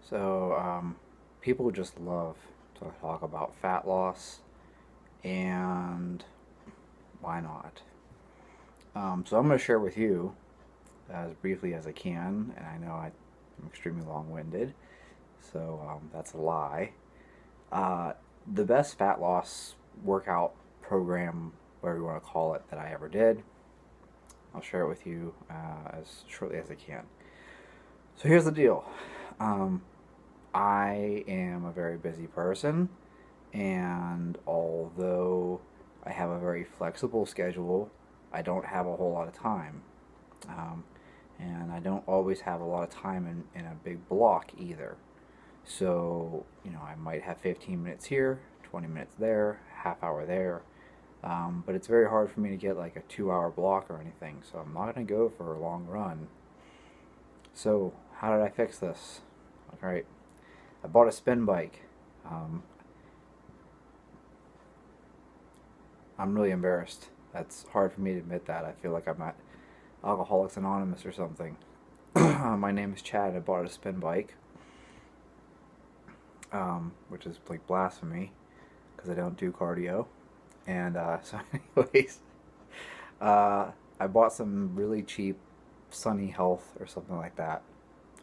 So, people just love to talk about fat loss, and why not? So, I'm going to share with you as briefly as I can, and I know I'm extremely long winded, so that's a lie. Uh, the best fat loss workout program, whatever you want to call it, that I ever did, I'll share it with you as shortly as I can. So, here's the deal. Um, I am a very busy person, and although I have a very flexible schedule, I don't have a whole lot of time. Um, and I don't always have a lot of time in a big block either. So, I might have 15 minutes here, 20 minutes there, half hour there. But it's very hard for me to get like a 2 hour block or anything. So I'm not going to go for a long run. So, how did I fix this? All right, I bought a spin bike. Um, I'm really embarrassed. That's hard for me to admit that. I feel like I'm at Alcoholics Anonymous or something. My name is Chad. I bought a spin bike, which is like blasphemy because I don't do cardio. And anyways, I bought some really cheap Sunny Health or something like that.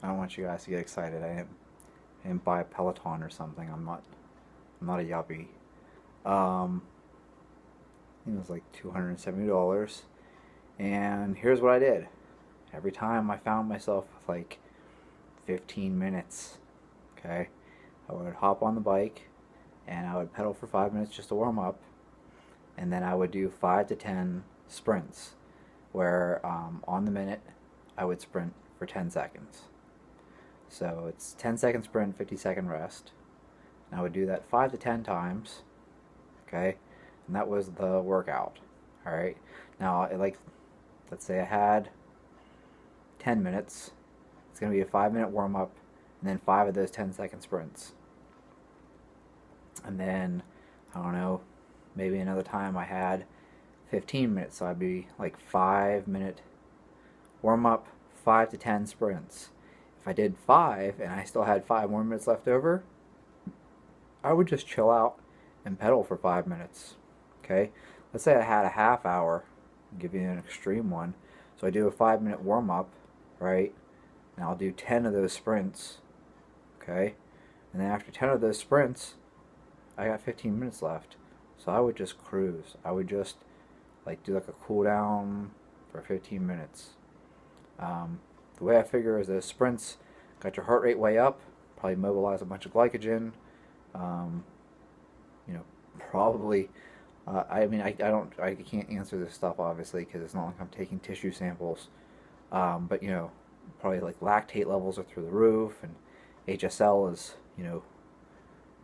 I don't want you guys to get excited. I didn't buy a Peloton or something. I'm not a yuppie. Um, I think it was like $270. And here's what I did. Every time I found myself with like 15 minutes, okay, I would hop on the bike and I would pedal for 5 minutes just to warm up, and then I would do 5 to 10 sprints where on the minute I would sprint for 10 seconds. So it's 10-second sprint, 50-second rest. And I would do that 5 to 10 times, okay, and that was the workout. All right. Now, let's say I had 10 minutes. It's going to be a 5 minute warm up, and then five of those 10-second sprints. And then, I don't know, maybe another time I had 15 minutes, so I'd be like 5 minute warm up, 5 to 10 sprints. If I did five and I still had 5 more minutes left over, I would just chill out and pedal for 5 minutes. Okay? Let's say I had a half hour, I'll give you an extreme one. So I do a 5 minute warm up, right? And I'll do 10 of those sprints, okay? And then after 10 of those sprints, I got 15 minutes left. So I would just cruise. I would just like do like a cool down for 15 minutes. The way I figure is those sprints got your heart rate way up, probably mobilize a bunch of glycogen. Um, you know, probably. I mean, I can't answer this stuff obviously because it's not like I'm taking tissue samples. But probably like lactate levels are through the roof, and HSL is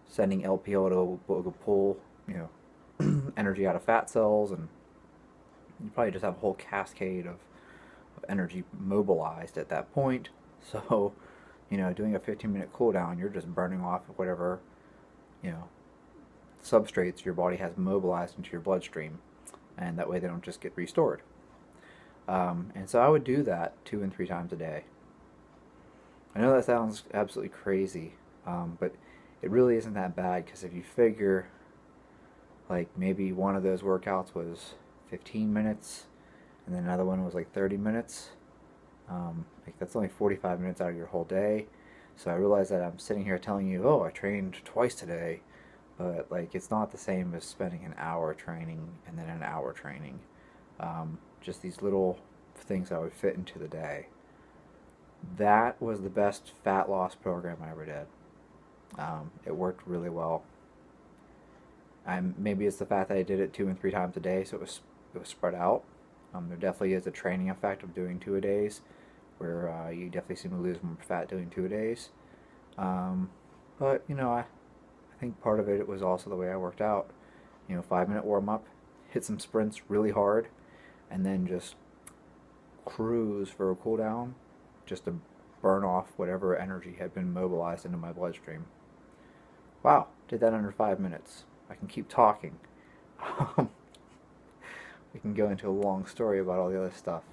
sending LPO to pull energy out of fat cells, and you probably just have a whole cascade of energy mobilized at that point. So, doing a 15-minute cool down, you're just burning off whatever, you know, substrates your body has mobilized into your bloodstream, and that way they don't just get restored. And so I would do that 2 and 3 times a day. I know that sounds absolutely crazy, but it really isn't that bad because if you figure, like maybe one of those workouts was 15 minutes, and then another one was like 30 minutes. Like that's only 45 minutes out of your whole day. So I realize that I'm sitting here telling you, oh, I trained twice today, but like it's not the same as spending an hour training and then an hour training. Just these little things that would fit into the day. That was the best fat loss program I ever did. It worked really well. Maybe it's the fact that I did it 2 and 3 times a day, so it was spread out. There definitely is a training effect of doing 2 a days, where you definitely seem to lose more fat doing 2 a days. But I think part of it was also the way I worked out. 5 minute warm up, hit some sprints really hard, and then just cruise for a cool down, just to burn off whatever energy had been mobilized into my bloodstream. Wow, did that under 5 minutes. I can keep talking. We can go into a long story about all the other stuff.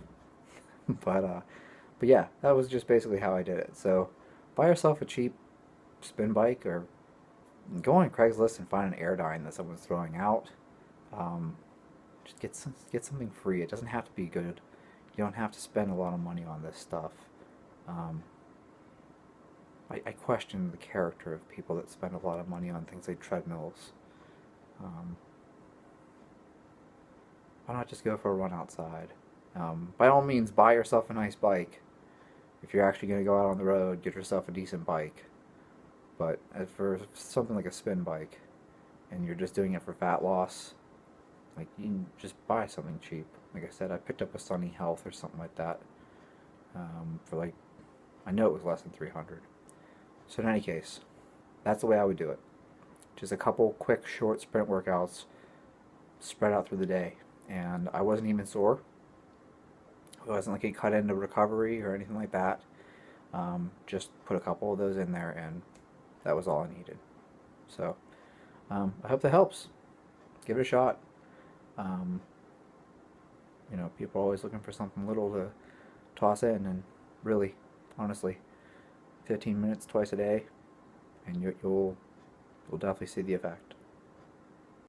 but but yeah, that was just basically how I did it. So buy yourself a cheap spin bike, or go on Craigslist and find an Airdyne that someone's throwing out. Just get something free. It doesn't have to be good. You don't have to spend a lot of money on this stuff. Um, I question the character of people that spend a lot of money on things like treadmills. Um, why not just go for a run outside? By all means, buy yourself a nice bike. If you're actually going to go out on the road, get yourself a decent bike. But as for something like a spin bike, and you're just doing it for fat loss, like, you can just buy something cheap. Like I said, I picked up a Sunny Health or something like that for like, I know it was less than 300. So in any case, that's the way I would do it. Just a couple quick, short sprint workouts spread out through the day. And I wasn't even sore. It wasn't like it cut into recovery or anything like that. Just put a couple of those in there, and that was all I needed. So I hope that helps. Give it a shot. People are always looking for something little to toss in, and really, honestly, 15 minutes twice a day, and you'll definitely see the effect.